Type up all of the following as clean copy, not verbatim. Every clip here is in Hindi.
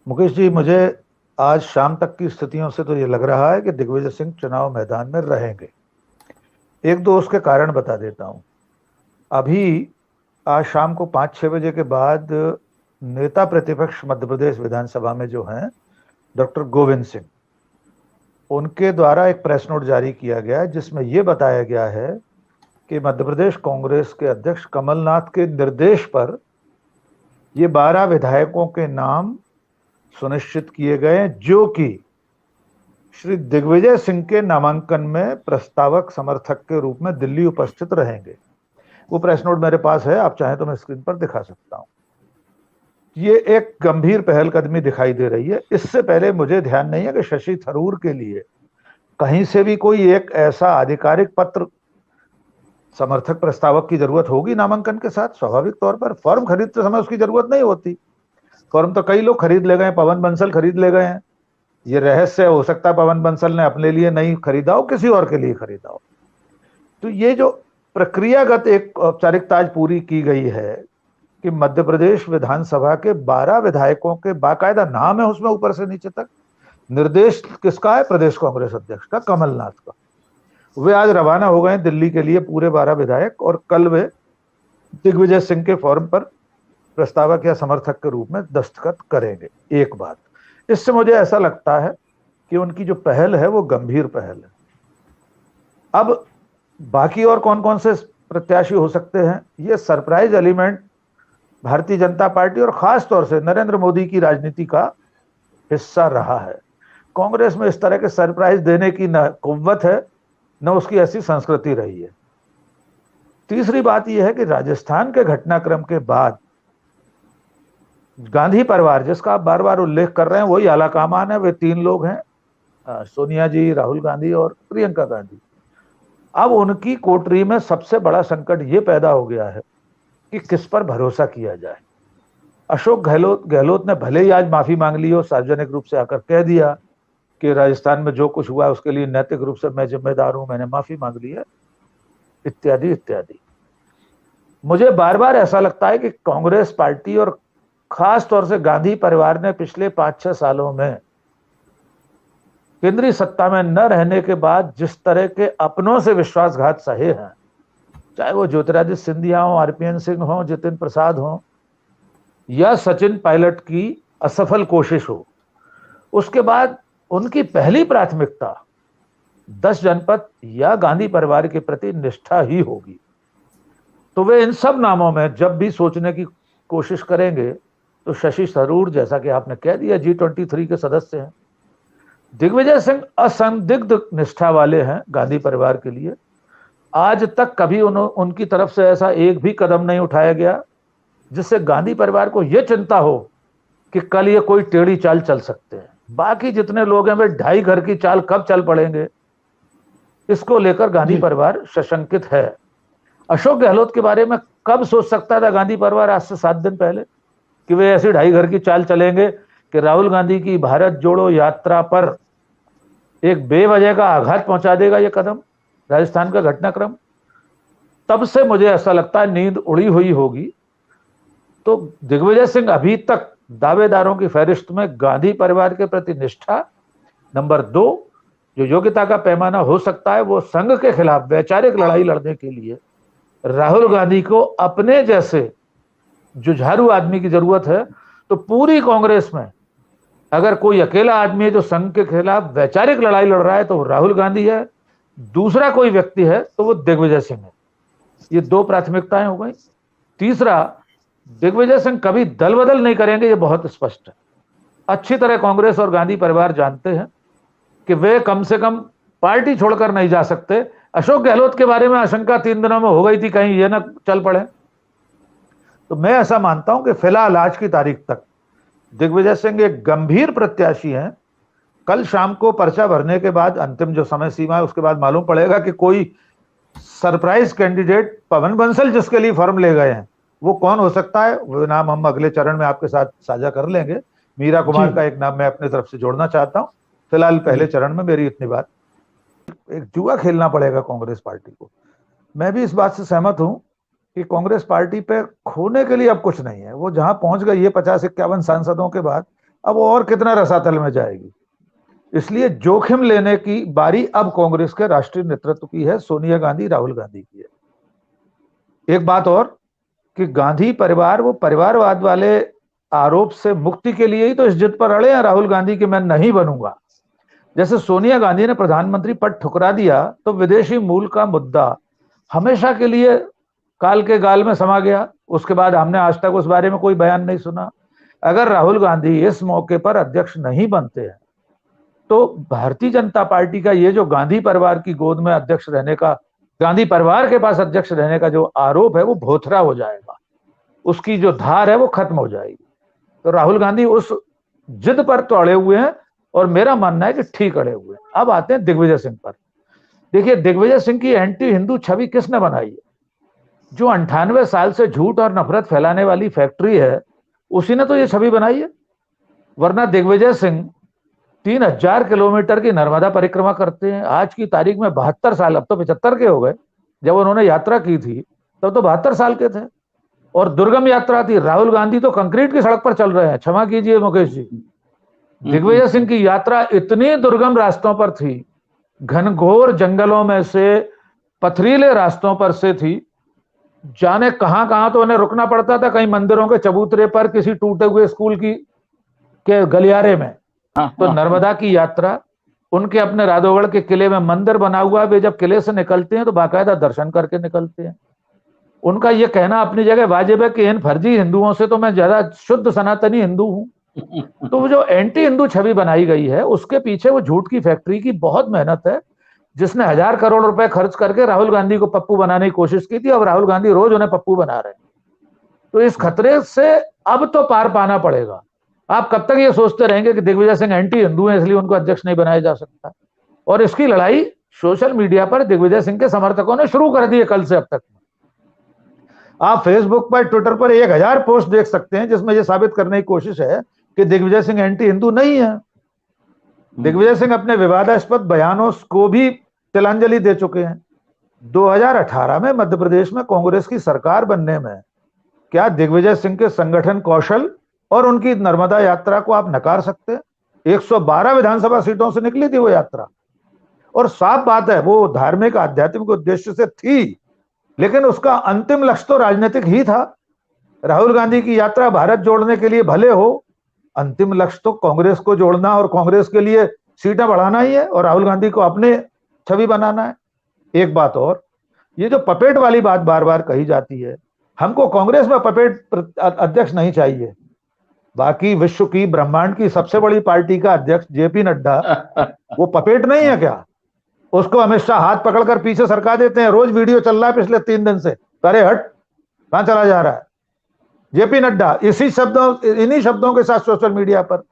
मुकेश जी, मुझे आज शाम तक की स्थितियों से तो ये लग रहा है कि दिग्विजय सिंह चुनाव मैदान में रहेंगे। एक दो उसके कारण बता देता हूं। अभी आज शाम को 5-6 बजे के बाद नेता प्रतिपक्ष मध्य प्रदेश विधानसभा में जो हैं, डॉक्टर गोविंद सिंह, उनके द्वारा एक प्रेस नोट जारी किया गया है जिसमें यह बताया गया है कि मध्य प्रदेश कांग्रेस के अध्यक्ष कमलनाथ के निर्देश पर ये 12 विधायकों के नाम सुनिश्चित किए गए हैं, जो कि श्री दिग्विजय सिंह के नामांकन में प्रस्तावक समर्थक के रूप में दिल्ली उपस्थित रहेंगे। वो प्रेस नोट मेरे पास है, आप चाहें तो मैं स्क्रीन पर दिखा सकता हूं। ये एक गंभीर पहलकदमी दिखाई दे रही है। इससे पहले मुझे ध्यान नहीं है कि शशि थरूर के लिए कहीं से भी कोई एक ऐसा आधिकारिक पत्र समर्थक प्रस्तावक की जरूरत होगी नामांकन के साथ। स्वाभाविक तौर पर फॉर्म खरीदते समय उसकी जरूरत नहीं होती। फॉर्म तो कई लोग खरीद ले गए, पवन बंसल खरीद ले गए हैं। ये रहस्य हो सकता है पवन बंसल ने अपने लिए नहीं खरीदा हो, किसी और के लिए खरीदा हो। तो ये जो प्रक्रियागत एक औपचारिकता आज पूरी की गई है कि मध्य प्रदेश विधानसभा के 12 विधायकों के बाकायदा नाम है उसमें ऊपर से नीचे तक। निर्देश किसका है? प्रदेश कांग्रेस अध्यक्ष का, कमलनाथ का। वे आज रवाना हो गए दिल्ली के लिए, पूरे 12 विधायक, और कल वे दिग्विजय सिंह के फॉर्म पर प्रस्तावक या समर्थक के रूप में दस्तखत करेंगे। एक बात, इससे मुझे ऐसा लगता है कि उनकी जो पहल है वो गंभीर पहल है। अब बाकी और कौन कौन से प्रत्याशी हो सकते हैं? ये surprise element Bharatiya Janata party और खास तौर से नरेंद्र मोदी की राजनीति का हिस्सा रहा है। कांग्रेस में इस तरह के सरप्राइज देने की न कुव्वत है, न उसकी ऐसी संस्कृति रही है। तीसरी बात यह है कि राजस्थान के घटनाक्रम के बाद गांधी परिवार, जिसका आप बार बार उल्लेख कर रहे हैं, वही आलाकमान है। वे 3 लोग हैं, सोनिया जी, राहुल गांधी और प्रियंका गांधी। अब उनकी कोटरी में सबसे बड़ा संकट यह पैदा हो गया है कि किस पर भरोसा किया जाए। अशोक गहलोत ने भले ही आज माफी मांग ली हो, सार्वजनिक रूप से आकर कह दिया कि राजस्थान में जो कुछ हुआ है उसके लिए नैतिक रूप से मैं जिम्मेदार हूं, मैंने माफी मांग ली है, इत्यादि इत्यादि। मुझे बार बार ऐसा लगता है कि कांग्रेस पार्टी और खास तौर से गांधी परिवार ने पिछले 5-6 सालों में केंद्रीय सत्ता में न रहने के बाद जिस तरह के अपनों से विश्वासघात सहे हैं, चाहे वो ज्योतिरादित्य सिंधिया हो, आरपीएन सिंह हो, जितिन प्रसाद हो, या सचिन पायलट की असफल कोशिश हो, उसके बाद उनकी पहली प्राथमिकता 10 जनपद या गांधी परिवार के प्रति निष्ठा ही होगी। तो वे इन सब नामों में जब भी सोचने की कोशिश करेंगे तो शशि थरूर, जैसा कि आपने कह दिया, G23 के सदस्य हैं। दिग्विजय सिंह असंदिग्ध निष्ठा वाले हैं गांधी परिवार के लिए। आज तक कभी उनकी तरफ से ऐसा एक भी कदम नहीं उठाया गया जिससे गांधी परिवार को यह चिंता हो कि कल ये कोई टेढ़ी चाल चल सकते हैं। बाकी जितने लोग हैं वे 2.5 घर की चाल कब चल पड़ेंगे, इसको लेकर गांधी परिवार सशंकित है। अशोक गहलोत के बारे में कब सोच सकता था गांधी परिवार आज से 7 दिन पहले कि वे ऐसी 2.5 घर की चाल चलेंगे कि राहुल गांधी की भारत जोड़ो यात्रा पर एक बेवजह का आघात पहुंचा देगा ये कदम, राजस्थान का घटनाक्रम। तब से मुझे ऐसा लगता है नींद उड़ी हुई होगी। तो दिग्विजय सिंह अभी तक दावेदारों की फहरिस्त में गांधी परिवार के प्रति निष्ठा, नंबर 2 जो योग्यता का पैमाना हो सकता है वो संघ के खिलाफ वैचारिक लड़ाई लड़ने के लिए राहुल गांधी को अपने जैसे जुझारू आदमी की जरूरत है। तो पूरी कांग्रेस में अगर कोई अकेला आदमी है जो संघ के खिलाफ वैचारिक लड़ाई लड़ रहा है तो वो राहुल गांधी है, दूसरा कोई व्यक्ति है तो वो दिग्विजय सिंह है। ये 2 प्राथमिकताएं हो गई। तीसरा, दिग्विजय सिंह कभी दल बदल नहीं करेंगे, ये बहुत स्पष्ट है। अच्छी तरह कांग्रेस और गांधी परिवार जानते हैं कि वे कम से कम पार्टी छोड़कर नहीं जा सकते। अशोक गहलोत के बारे में आशंका 3 दिनों में हो गई थी, कहीं ये ना चल पड़े। तो मैं ऐसा मानता हूं कि फिलहाल आज की तारीख तक दिग्विजय सिंह एक गंभीर प्रत्याशी हैं। कल शाम को पर्चा भरने के बाद, अंतिम जो समय सीमा है उसके बाद मालूम पड़ेगा कि कोई सरप्राइज कैंडिडेट पवन बंसल जिसके लिए फॉर्म ले गए हैं वो कौन हो सकता है। वो नाम हम अगले चरण में आपके साथ साझा कर लेंगे। मीरा कुमार का एक नाम मैं अपनी तरफ से जोड़ना चाहता हूं। फिलहाल पहले चरण में मेरी इतनी बात। एक जुआ खेलना पड़ेगा कांग्रेस पार्टी को। मैं भी इस बात से सहमत हूं कि कांग्रेस पार्टी पे खोने के लिए अब कुछ नहीं है। वो जहां पहुंच गई है 50-51 सांसदों के बाद, अब वो और कितना रसातल में जाएगी। इसलिए जोखिम लेने की बारी अब कांग्रेस के राष्ट्रीय नेतृत्व की है, सोनिया गांधी, राहुल गांधी की है। एक बात और कि गांधी परिवार वो परिवारवाद वाले आरोप से मुक्ति के लिए ही तो इस जिद पर अड़े हैं राहुल गांधी कि मैं नहीं बनूंगा। जैसे सोनिया गांधी ने प्रधानमंत्री पद ठुकरा दिया तो विदेशी मूल का मुद्दा हमेशा के लिए काल के गाल में समा गया। उसके बाद हमने आज तक उस बारे में कोई बयान नहीं सुना। अगर राहुल गांधी इस मौके पर अध्यक्ष नहीं बनते हैं तो भारतीय जनता पार्टी का ये जो गांधी परिवार की गोद में अध्यक्ष रहने का, गांधी परिवार के पास अध्यक्ष रहने का जो आरोप है वो भोथरा हो जाएगा, उसकी जो धार है वो खत्म हो जाएगी। तो राहुल गांधी उस जिद पर तो अड़े हुए हैं और मेरा मानना है कि ठीक अड़े हुए हैं। अब आते हैं दिग्विजय सिंह पर। देखिए, दिग्विजय सिंह की एंटी हिंदू छवि किसने बनाई है? जो 98 साल से झूठ और नफरत फैलाने वाली फैक्ट्री है उसी ने तो ये छवि बनाई है। वरना दिग्विजय सिंह 3000 किलोमीटर की नर्मदा परिक्रमा करते हैं। आज की तारीख में 72 साल, अब तो 75 के हो गए, जब उन्होंने यात्रा की थी तब तो 72 साल के थे और दुर्गम यात्रा थी। राहुल गांधी तो कंक्रीट की सड़क पर चल रहे हैं, क्षमा कीजिए मुकेश जी। दिग्विजय सिंह की यात्रा इतनी दुर्गम रास्तों पर थी, घनघोर जंगलों में से, पथरीले रास्तों पर से थी, जाने कहां कहां तो उन्हें रुकना पड़ता था, कहीं मंदिरों के चबूतरे पर, किसी टूटे हुए स्कूल की के गलियारे में। तो नर्मदा की यात्रा, उनके अपने राधोगढ़ के किले में मंदिर बना हुआ, वे जब किले से निकलते हैं तो बाकायदा दर्शन करके निकलते हैं। उनका यह कहना अपनी जगह वाजिब है कि इन फर्जी हिंदुओं से तो मैं ज्यादा शुद्ध सनातनी हिंदू हूं। तो वो जो एंटी हिंदू छवि बनाई गई है उसके पीछे वो झूठ की फैक्ट्री की बहुत मेहनत है, जिसने 1000 करोड़ रुपए खर्च करके राहुल गांधी को पप्पू बनाने की कोशिश की थी। अब राहुल गांधी रोज उन्हें पप्पू बना रहे हैं। तो इस खतरे से अब तो पार पाना पड़ेगा। आप कब तक ये सोचते रहेंगे कि दिग्विजय सिंह एंटी हिंदू हैं इसलिए उनको अध्यक्ष नहीं बनाया जा सकता? और इसकी लड़ाई सोशल मीडिया पर दिग्विजय सिंह के समर्थकों ने शुरू कर दी है कल से अब तक। आप फेसबुक पर, ट्विटर पर 1000 पोस्ट देख सकते हैं जिसमें यह साबित करने की कोशिश है कि दिग्विजय सिंह एंटी हिंदू नहीं है। दिग्विजय सिंह अपने विवादास्पद बयानों को भी तिलांजलि दे चुके हैं। 2018 में मध्य प्रदेश में कांग्रेस की सरकार बनने में क्या दिग्विजय सिंह के संगठन कौशल और उनकी नर्मदा यात्रा को आप नकार सकते हैं? 112 विधानसभा सीटों से निकली थी वो यात्रा और साफ बात है वो धार्मिक आध्यात्मिक उद्देश्य से थी, लेकिन उसका अंतिम लक्ष्य तो राजनीतिक ही था। राहुल गांधी की यात्रा भारत जोड़ने के लिए भले हो, अंतिम लक्ष्य तो कांग्रेस को जोड़ना और कांग्रेस के लिए सीटें बढ़ाना ही है और राहुल गांधी को अपने छवि बनाना है। एक बात और, ये जो पपेट वाली बात बार बार कही जाती है, हमको कांग्रेस में पपेट अध्यक्ष नहीं चाहिए। बाकी विश्व की, ब्रह्मांड की सबसे बड़ी पार्टी का अध्यक्ष जेपी नड्डा वो पपेट नहीं है क्या? उसको अमित शाह हाथ पकड़कर पीछे सरका देते हैं। रोज वीडियो चल रहा है पिछले 3 दिन से, अरे हट कहां चला जा रहा है? जेपी नड्डा इन्हीं शब्दों के साथ सोशल मीडिया पर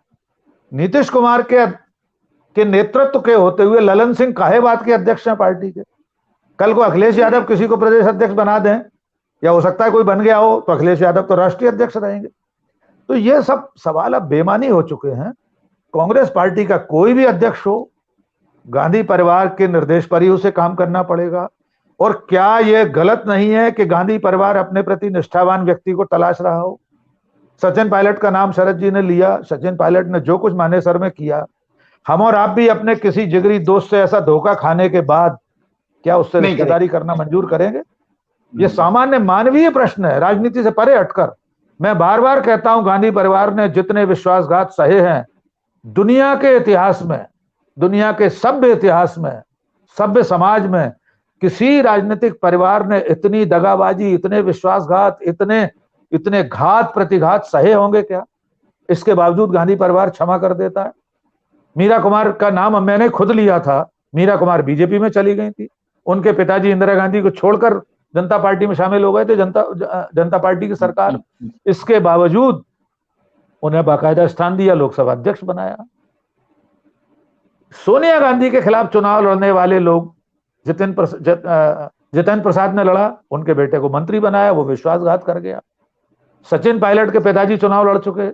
नीतीश कुमार के नेतृत्व के होते हुए ललन सिंह काहे बात के अध्यक्ष हैं पार्टी के। कल को अखिलेश यादव किसी को प्रदेश अध्यक्ष बना दें, या हो सकता है कोई बन गया हो तो अखिलेश यादव तो राष्ट्रीय अध्यक्ष रहेंगे। तो ये सब सवाल अब बेमानी हो चुके हैं। कांग्रेस पार्टी का कोई भी अध्यक्ष हो, गांधी परिवार के निर्देश पर ही उसे काम करना पड़ेगा। और क्या यह गलत नहीं है कि गांधी परिवार अपने प्रति निष्ठावान व्यक्ति को तलाश रहा हो? सचिन पायलट का नाम शरद जी ने लिया। सचिन पायलट ने जो कुछ मानेसर में किया, हम और आप भी अपने किसी जिगरी दोस्त से ऐसा धोखा खाने के बाद क्या उससे रिश्तेदारी करना मंजूर करेंगे? यह सामान्य मानवीय प्रश्न है, राजनीति से परे हटकर। मैं बार बार कहता हूं, गांधी परिवार ने जितने विश्वासघात सहे हैं दुनिया के इतिहास में, दुनिया के सभ्य इतिहास में, सभ्य समाज में किसी राजनीतिक परिवार ने इतनी दगाबाजी, इतने विश्वासघात, इतने घात प्रतिघात सहे होंगे क्या? इसके बावजूद गांधी परिवार क्षमा कर देता है। मीरा कुमार का नाम मैंने खुद लिया था। मीरा कुमार बीजेपी में चली गई थी, उनके पिताजी इंदिरा गांधी को छोड़कर जनता पार्टी में शामिल हो गए थे, जनता पार्टी की सरकार। इसके बावजूद उन्हें बाकायदा स्थान दिया, लोकसभा अध्यक्ष बनाया। सोनिया गांधी के खिलाफ चुनाव लड़ने वाले लोग, जितेंद्र प्रसाद ने लड़ा, उनके बेटे को मंत्री बनाया, वो विश्वासघात कर गया। सचिन पायलट के पिताजी चुनाव लड़ चुके।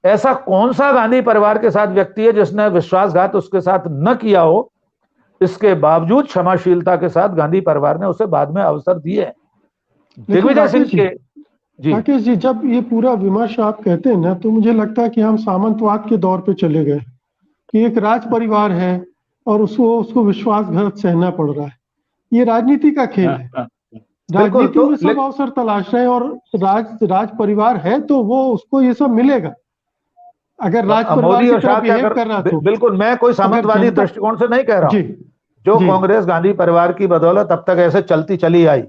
ऐसा कौन सा गांधी परिवार के साथ व्यक्ति है जिसने विश्वासघात उसके साथ न किया हो? इसके बावजूद क्षमाशीलता के साथ गांधी परिवार ने उसे बाद में अवसर दिए। दिग्विजय सिंह के जी राकेश जी, जब ये पूरा विमर्श आप कहते हैं ना, तो मुझे लगता है कि हम सामंतवाद के दौर पे चले गए कि एक राज परिवार है और उसको उसको विश्वासघात सहना पड़ रहा है। ये राजनीति का खेल है। बिल्कुल। राजनीति में सब अवसर तलाश रहे हैं और राज परिवार है तो वो उसको ये सब मिलेगा। अगर राज परिवार मोदी की और तरह शाह क्या बिहेव कर, कर रहा तो बिल्कुल मैं कोई अगर सामंतवादी जनता। दृष्टिकोण से नहीं कह रहा जी हूं। जो जी कांग्रेस गांधी परिवार की बदौलत अब तक ऐसे चलती चली आई,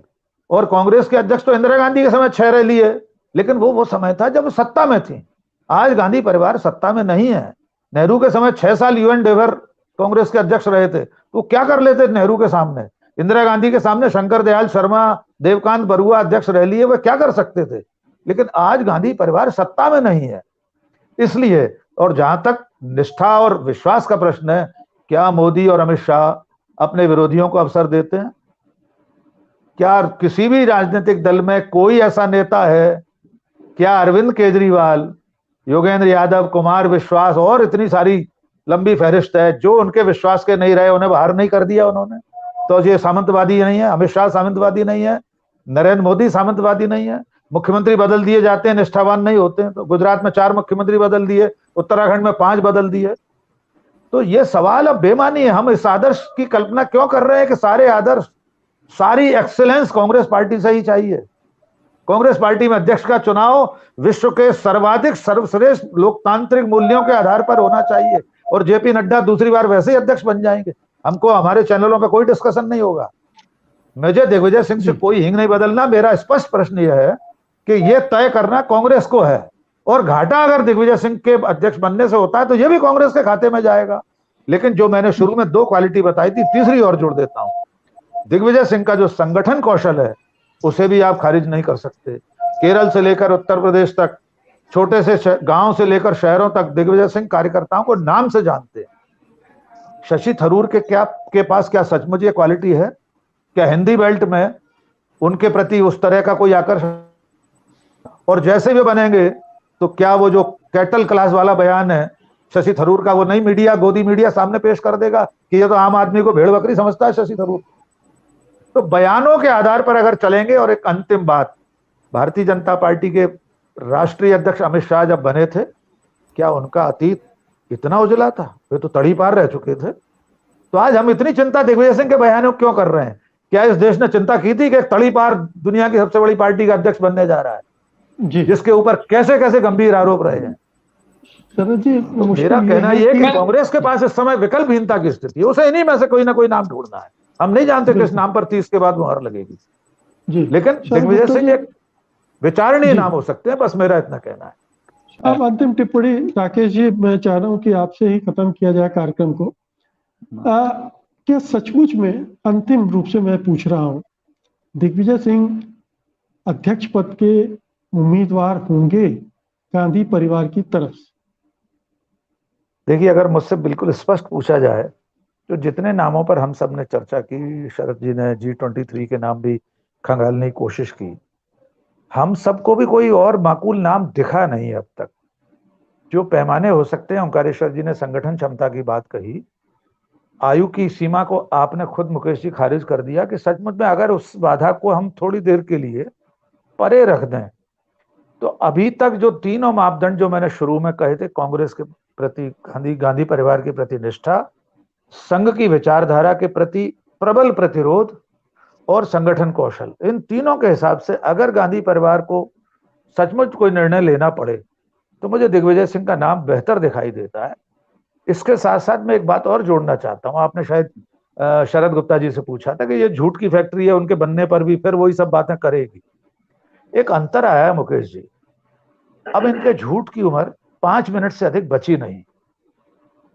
और कांग्रेस के अध्यक्ष तो इंदिरा गांधी के समय 6 रैली है, लेकिन वो समय था जब सत्ता में थी। आज गांधी परिवार सत्ता में नहीं है। नेहरू के समय 6 साल यूएन डेवर कांग्रेस के अध्यक्ष रहे थे, तो क्या कर लेते नेहरू के सामने? इंदिरा गांधी के सामने शंकर दयाल शर्मा, देवकांत बरुआ अध्यक्ष रह लिए, वे क्या कर सकते थे? लेकिन आज गांधी परिवार सत्ता में नहीं है, इसलिए। और जहां तक निष्ठा और विश्वास का प्रश्न है, क्या मोदी और अमित शाह अपने विरोधियों को अवसर देते हैं? क्या किसी भी राजनीतिक दल में कोई ऐसा नेता है? क्या अरविंद केजरीवाल, योगेंद्र यादव, कुमार विश्वास और इतनी सारी लंबी फहरिस्त है, जो उनके विश्वास के नहीं रहे उन्हें बाहर नहीं कर दिया उन्होंने? तो ये सामंतवादी नहीं है? अमित शाह सामंतवादी नहीं है? नरेंद्र मोदी सामंतवादी नहीं है? मुख्यमंत्री बदल दिए जाते हैं, निष्ठावान नहीं होते हैं। तो गुजरात में 4 मुख्यमंत्री बदल दिए, उत्तराखंड में 5 बदल दिए। तो ये सवाल अब बेमानी है। हम इस आदर्श की कल्पना क्यों कर रहे हैं कि सारे आदर्श, सारी एक्सीलेंस कांग्रेस पार्टी से ही चाहिए? कांग्रेस पार्टी में अध्यक्ष का चुनाव विश्व के सर्वाधिक सर्वश्रेष्ठ लोकतांत्रिक मूल्यों के आधार पर होना चाहिए, और जेपी नड्डा दूसरी बार वैसे ही अध्यक्ष बन जाएंगे। हमको हमारे चैनलों पर कोई डिस्कशन नहीं होगा। मुझे दिग्विजय सिंह से कोई हिंग नहीं बदलना। मेरा स्पष्ट प्रश्न यह है कि यह तय करना कांग्रेस को है, और घाटा अगर दिग्विजय सिंह के अध्यक्ष बनने से होता है तो यह भी कांग्रेस के खाते में जाएगा। लेकिन जो मैंने शुरू में 2 क्वालिटी बताई थी, तीसरी और जोड़ देता हूं। दिग्विजय सिंह का जो संगठन कौशल है, उसे भी आप खारिज नहीं कर सकते। केरल से लेकर उत्तर प्रदेश तक, छोटे से गांव से लेकर शहरों तक, दिग्विजय सिंह कार्यकर्ताओं को नाम से जानते हैं। शशि थरूर के पास क्या सचमुच ये क्वालिटी है? क्या हिंदी बेल्ट में उनके प्रति उस तरह का कोई आकर्षण? और जैसे भी बनेंगे तो क्या वो जो कैटल क्लास वाला बयान है शशि थरूर का, वो नई मीडिया, गोदी मीडिया सामने पेश कर देगा कि ये तो आम आदमी को भेड़ बकरी समझता है शशि थरूर? तो बयानों के आधार पर अगर चलेंगे। और एक अंतिम बात, भारतीय जनता पार्टी के राष्ट्रीय अध्यक्ष अमित शाह जब बने थे, क्या उनका अतीत इतना उजला था? वे तो तड़ी पार रह चुके थे। तो आज हम इतनी चिंता दिग्विजय सिंह के बयानों क्यों कर रहे हैं? क्या इस देश ने चिंता की थी कि तड़ी पार दुनिया की सबसे बड़ी पार्टी का अध्यक्ष बनने जा रहा है, जिसके ऊपर कैसे कैसे गंभीर आरोप रहे हैं? शरद जी, तो मेरा कहना यह है कि कांग्रेस के पास इस समय विकल्पहीनता की स्थिति है। उसे इन्हीं में से कोई ना कोई नाम ढूंढना है। हम नहीं जानते किस नाम पर 30 के बाद मुहर लगेगी, लेकिन दिग्विजय सिंह एक विचारणीय नाम हो सकते हैं। बस मेरा इतना कहना है। अब अंतिम टिप्पणी राकेश जी, मैं चाह रहा हूं कि आपसे ही खत्म किया जाए कार्यक्रम को। क्या सचमुच में, अंतिम रूप से मैं पूछ रहा हूं, दिग्विजय सिंह अध्यक्ष पद के उम्मीदवार होंगे गांधी परिवार की तरफ से? देखिए, अगर मुझसे बिल्कुल स्पष्ट पूछा जाए तो जितने नामों पर हम सब ने चर्चा की, शरद जी ने G23 के नाम भी खंगालने की कोशिश की, हम सबको भी कोई और माकूल नाम दिखा नहीं अब तक। जो पैमाने हो सकते हैं, ओंकारेश्वर जी ने संगठन क्षमता की बात कही, आयु की सीमा को आपने खुद मुकेश जी खारिज कर दिया कि सचमुच में अगर उस बाधा को हम थोड़ी देर के लिए परे रख दें, तो अभी तक जो तीनों मापदंड जो मैंने शुरू में कहे थे, कांग्रेस के प्रति, गांधी परिवार के प्रति निष्ठा, संघ की विचारधारा के प्रति प्रबल प्रतिरोध और संगठन कौशल, इन तीनों के हिसाब से अगर गांधी परिवार को सचमुच कोई निर्णय लेना पड़े तो मुझे दिग्विजय सिंह का नाम बेहतर दिखाई देता है। इसके साथ साथ मैं एक बात और जोड़ना चाहता हूं। आपने शायद शरद गुप्ता जी से पूछा था कि ये झूठ की फैक्ट्री है, उनके बनने पर भी फिर वही सब बातें करेगी। एक अंतर आया है मुकेश जी, अब इनके झूठ की उम्र 5 मिनट से अधिक बची नहीं।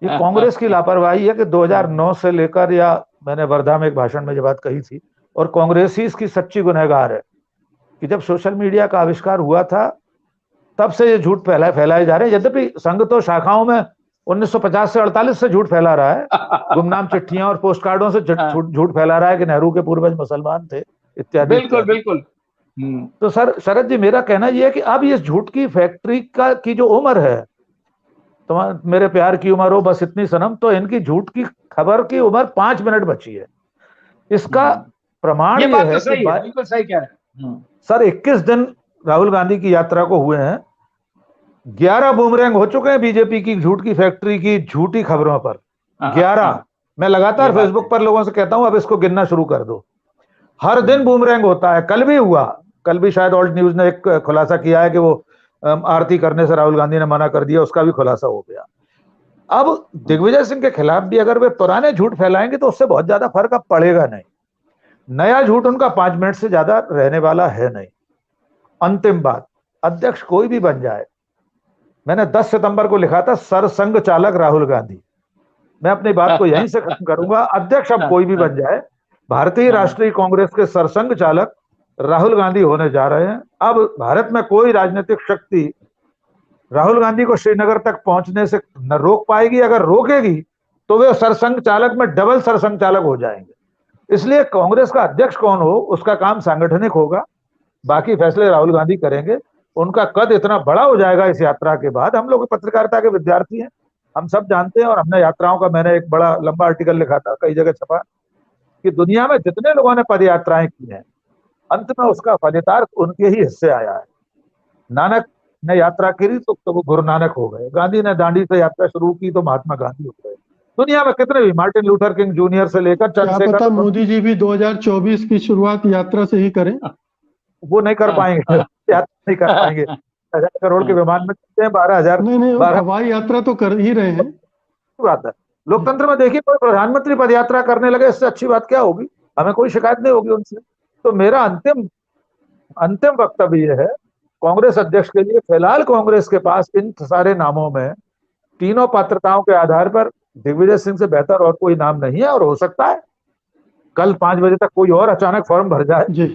ये कांग्रेस की लापरवाही है कि 2009 से लेकर, या मैंने वर्धा में एक भाषण में ये बात कही थी, और कांग्रेस ही इसकी सच्ची गुनहगार है कि जब सोशल मीडिया का आविष्कार हुआ था तब से ये झूठ फैलाए जा रहे हैं। यद्यपि संघ तो शाखाओं में 1950 से 48 से झूठ फैला रहा है, गुमनाम चिट्ठियां और पोस्ट कार्डों से झूठ फैला रहा है कि नेहरू के पूर्वज मुसलमान थे, इत्यादि। बिल्कुल बिल्कुल। तो सर शरद जी, मेरा कहना यह है कि अब ये झूठ की फैक्ट्री की जो उम्र है, तो मेरे प्यार की उम्र हो बस इतनी सनम, तो इनकी झूठ की खबर की उम्र 5 मिनट बची है। इसका प्रमाण ये है कि बिल्कुल सही कह रहे हैं। सर 21 दिन राहुल गांधी की यात्रा को हुए हैं, 11 बूमरैंग हो चुके हैं बीजेपी की झूठ की फैक्ट्री की झूठी खबरों पर। 11। मैं लगातार फेसबुक पर लोगों से कहता हूं अब इसको गिनना शुरू कर दो। हर दिन बूमरैंग होता है। कल भी हुआ, कल भी शायद ऑल्ट न्यूज ने एक खुलासा किया है कि वो आरती करने से राहुल गांधी ने मना कर दिया, उसका भी खुलासा हो गया। अब दिग्विजय सिंह के खिलाफ भी अगर वे पुराने झूठ फैलाएंगे तो उससे बहुत ज्यादा फर्क अब पड़ेगा नहीं। नया झूठ उनका 5 मिनट से ज्यादा रहने वाला है नहीं। अंतिम बात, अध्यक्ष कोई भी बन जाए, मैंने 10 सितंबर को लिखा था सरसंघ चालक राहुल गांधी। मैं अपनी बात को यहीं से खत्म करूंगा। अध्यक्ष अब कोई भी बन जाए, भारतीय राष्ट्रीय कांग्रेस के सरसंघ चालक राहुल गांधी होने जा रहे हैं। अब भारत में कोई राजनीतिक शक्ति राहुल गांधी को श्रीनगर तक पहुंचने से न रोक पाएगी। अगर रोकेगी तो वे सरसंघ चालक में डबल सरसंघ चालक हो जाएंगे। इसलिए कांग्रेस का अध्यक्ष कौन हो उसका काम सांगठनिक होगा, बाकी फैसले राहुल गांधी करेंगे। उनका कद इतना बड़ा हो जाएगा इस यात्रा के बाद। हम लोग पत्रकारिता के विद्यार्थी हैं, हम सब जानते हैं, और हमने यात्राओं का, मैंने एक बड़ा लंबा आर्टिकल लिखा था, कई जगह छपा, कि दुनिया में जितने लोगों ने पद यात्राएं की हैं अंत में उसका फलितार्थ उनके ही हिस्से आया है। नानक ने यात्रा करी तो वो गुरु नानक हो गए। गांधी ने दांडी से यात्रा शुरू की तो महात्मा गांधी हो गए। दुनिया में कितने भी, मार्टिन लूथर किंग जूनियर से लेकर क्या पता चंद्रशेखर, मोदी जी भी 2024 की शुरुआत यात्रा से ही करें। वो नहीं कर पाएंगे, यात्रा नहीं कर पाएंगे। 1000 करोड़ के विमान में चलते हैं, 12,000 नहीं, वो 12 हवाई यात्रा तो कर ही रहे हैं। बात है। लोकतंत्र में देखिए, कोई प्रधानमंत्री पदयात्रा करने लगे, इससे अच्छी बात क्या होगी? हमें कोई शिकायत नहीं होगी उनसे। तो मेरा अंतिम वक्तव्य यह है कांग्रेस अध्यक्ष के लिए, फिलहाल कांग्रेस के पास इन सारे नामों में तीनों पात्रताओं के आधार पर दिग्विजय सिंह से बेहतर और कोई नाम नहीं है। और हो सकता है कल 5 बजे तक कोई और अचानक फॉर्म भर जाए। जी।